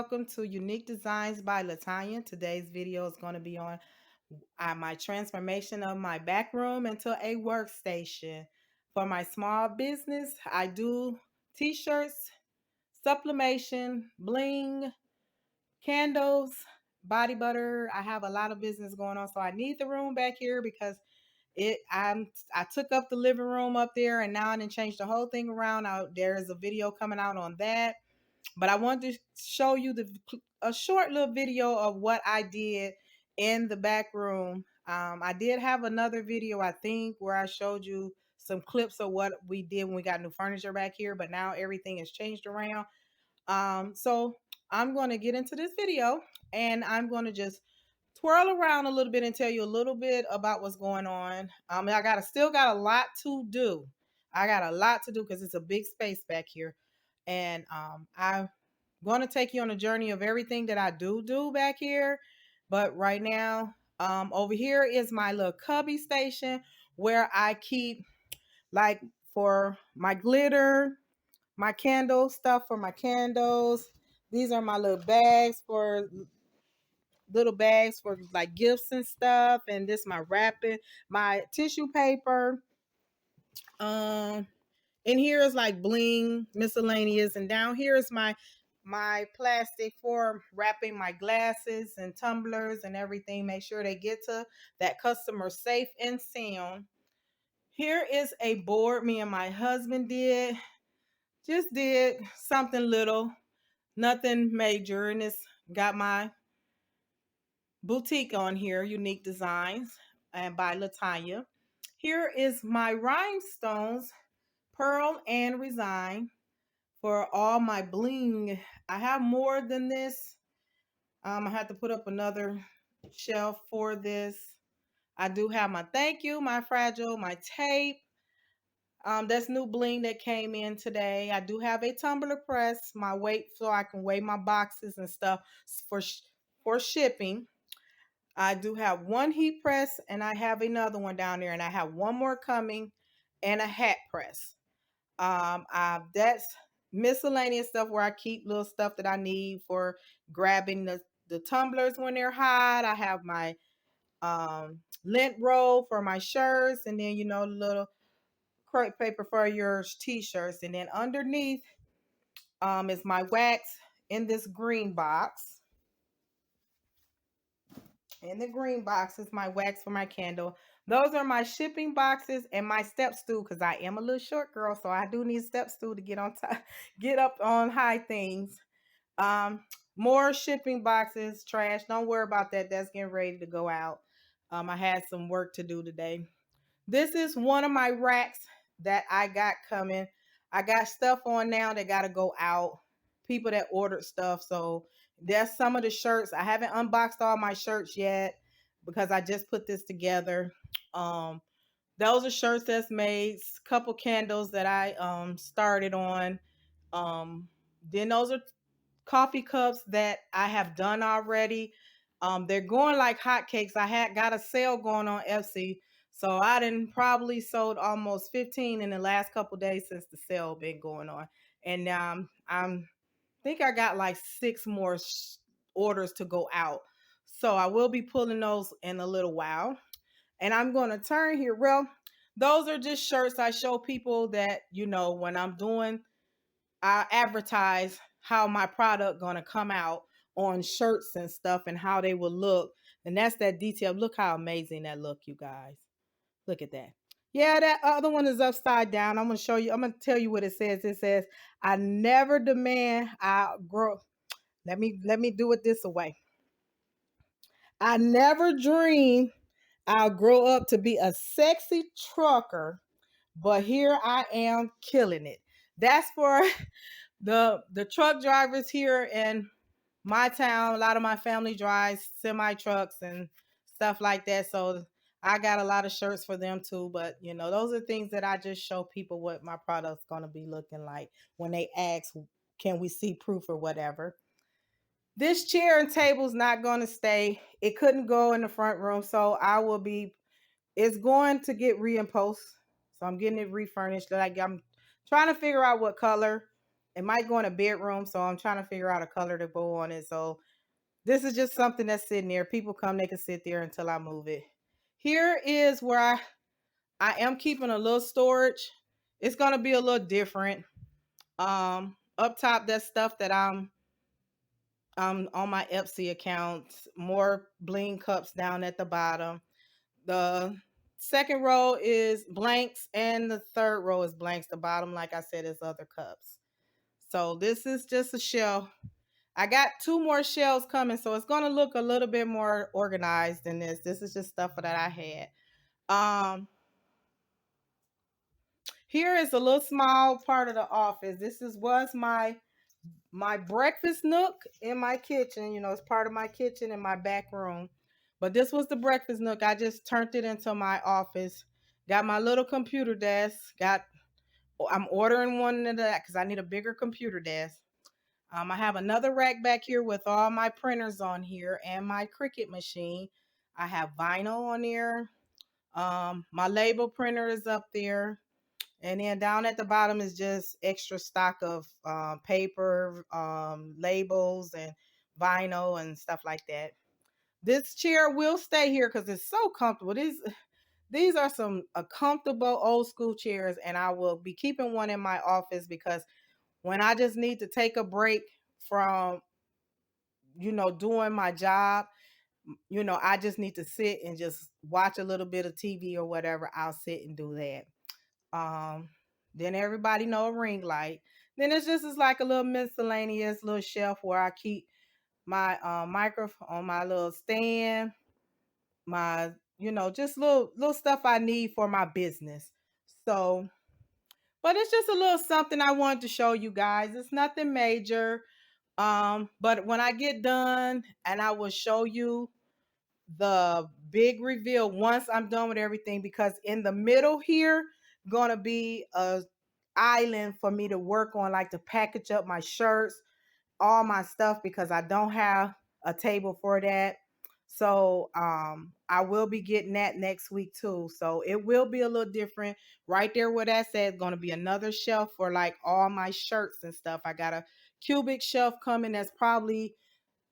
welcome to Unique Designs by Latonya. Today's video is going to be on my transformation of my back room into a workstation. For my small business, I do t-shirts, sublimation, bling, candles, body butter. I have a lot of business going on, so I need the room back here because I took up the living room up there and now I didn't change the whole thing around. There is a video coming out on that. But I wanted to show you a short little video of what I did in the back room. I did have another video, I think, where I showed you some clips of what we did when we got new furniture back here, but now everything has changed around. So I'm going to get into this video and I'm going to just twirl around a little bit and tell you a little bit about what's going on. Still got a lot to do. I got a lot to do because it's a big space back here. And I'm going to take you on a journey of everything that I do back here. But right now, over here is my little cubby station where I keep, like, for my glitter, my candle stuff for my candles. These are my little bags for like gifts and stuff. And this my wrapping, my tissue paper. And here is like bling, miscellaneous, and down here is my plastic for wrapping my glasses and tumblers and everything. Make sure they get to that customer safe and sound. Here is a board me and my husband did something little, nothing major, and it's got my boutique on here, Unique Designs and by Latonya. Here is my rhinestones, Pearl and Resign, for all my bling. I have more than this. I had to put up another shelf for this. I do have my thank you, my fragile, my tape. That's new bling that came in today. I do have a tumbler press, my weight so I can weigh my boxes and stuff for shipping. I do have one heat press and I have another one down there, and I have one more coming, and a hat press. That's miscellaneous stuff where I keep little stuff that I need for grabbing the tumblers when they're hot. I have my lint roll for my shirts, and then the little crepe paper for your t-shirts, and then underneath is my wax in this green box. In the green box is my wax for my candle. Those are my shipping boxes and my step stool, because I am a little short girl, so I do need step stool to get on top, get up on high things. More shipping boxes, trash. Don't worry about that. That's getting ready to go out. I had some work to do today. This is one of my racks that I got coming. I got stuff on now that got to go out. People that ordered stuff, so that's some of the shirts. I haven't unboxed all my shirts yet because I just put this together. Those are shirts that's made. Couple candles that I started on. Then those are coffee cups that I have done already. They're going like hotcakes. I had got a sale going on Etsy, so I didn't probably sold almost 15 in the last couple days since the sale been going on, and I'm think I got like 6 more orders to go out. So I will be pulling those in a little while. And I'm going to turn here. Well, those are just shirts I show people that, when I'm doing, I advertise how my product going to come out on shirts and stuff and how they will look. And that's that detail. Look how amazing that look, you guys. Look at that. Yeah, that other one is upside down. I'm going to show you. I'm going to tell you what it says. It says, I never demand I grow. Let me do it this way. I never dream I'll grow up to be a sexy trucker, but here I am killing it. That's for the truck drivers here in my town. A lot of my family drives semi trucks and stuff like that. So I got a lot of shirts for them too. But those are things that I just show people what my product's gonna be looking like when they ask, can we see proof or whatever. This chair and table's not gonna stay. It couldn't go in the front room, so it's going to get reimposed. So I'm getting it refurnished. Like, I'm trying to figure out what color it might go in a bedroom, so I'm trying to figure out a color to go on it. So this is just something that's sitting there. People come, they can sit there until I move it. Here is where I am keeping a little storage. It's gonna be a little different. Up top, that's stuff that I'm on my Etsy account. More bling cups down at the bottom. The second row is blanks, and the third row is blanks. The bottom, like I said, is other cups. So this is just a shelf. I got two more shelves coming, so it's gonna look a little bit more organized than this. This is just stuff that I had. Here is a little small part of the office. This was my breakfast nook in my kitchen. You know, it's part of my kitchen in my back room. But this was the breakfast nook. I just turned it into my office. Got my little computer desk. I'm ordering one of that because I need a bigger computer desk. I have another rack back here with all my printers on here and my Cricut machine. I have vinyl on there. My label printer is up there. And then down at the bottom is just extra stock of paper, labels, and vinyl and stuff like that. This chair will stay here because it's so comfortable. These are some comfortable old school chairs, and I will be keeping one in my office because when I just need to take a break from doing my job, I just need to sit and just watch a little bit of TV or whatever. I'll sit and do that. Um, then everybody know a ring light. Then it's like a little miscellaneous little shelf where I keep my microphone on my little stand, my just little stuff I need for my business. So, but it's just a little something I wanted to show you guys. It's nothing major. But when I get done, and I will show you the big reveal once I'm done with everything, because in the middle here gonna be a island for me to work on, like to package up my shirts, all my stuff, because I don't have a table for that. So I will be getting that next week too. So it will be a little different. Right there where that says gonna be another shelf for like all my shirts and stuff. I got a cubic shelf coming that's probably,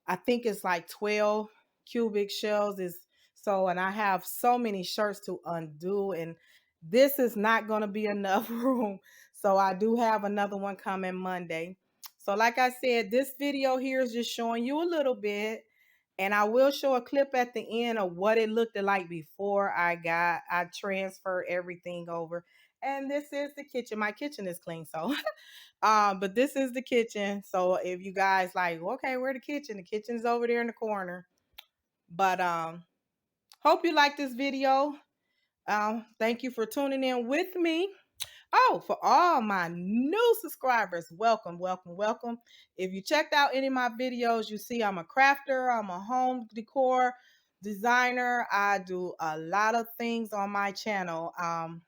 I think it's like 12 cubic shells is so, and I have so many shirts to undo, and this is not going to be enough room. So I do have another one coming Monday. So like I said, this video here is just showing you a little bit, and I will show a clip at the end of what it looked like before I transferred everything over. And this is the kitchen. My kitchen is clean, so but this is the kitchen. So if you guys like, okay, where the kitchen? The kitchen's over there in the corner. But hope you like this video. Thank you for tuning in with me. Oh, for all my new subscribers, welcome, welcome, welcome. If you checked out any of my videos, you see I'm a crafter, I'm a home decor designer. I do a lot of things on my channel. I'm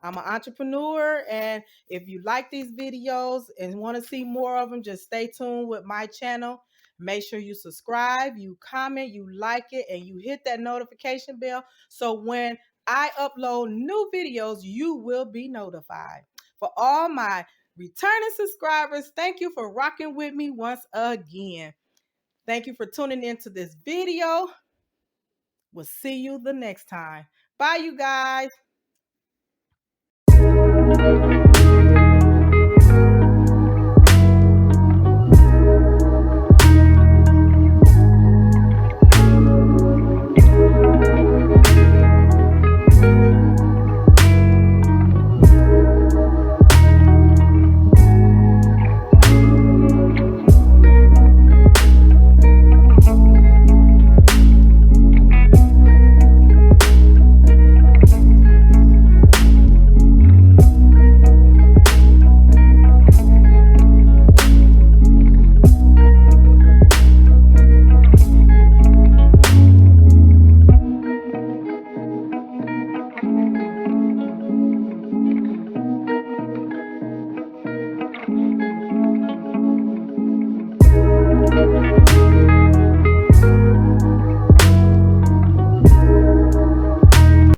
an entrepreneur, and if you like these videos and want to see more of them, just stay tuned with my channel. Make sure you subscribe, you comment, you like it, and you hit that notification bell so when I upload new videos, you will be notified. For all my returning subscribers, thank you for rocking with me once again. Thank you for tuning into this video. We'll see you the next time. Bye, you guys.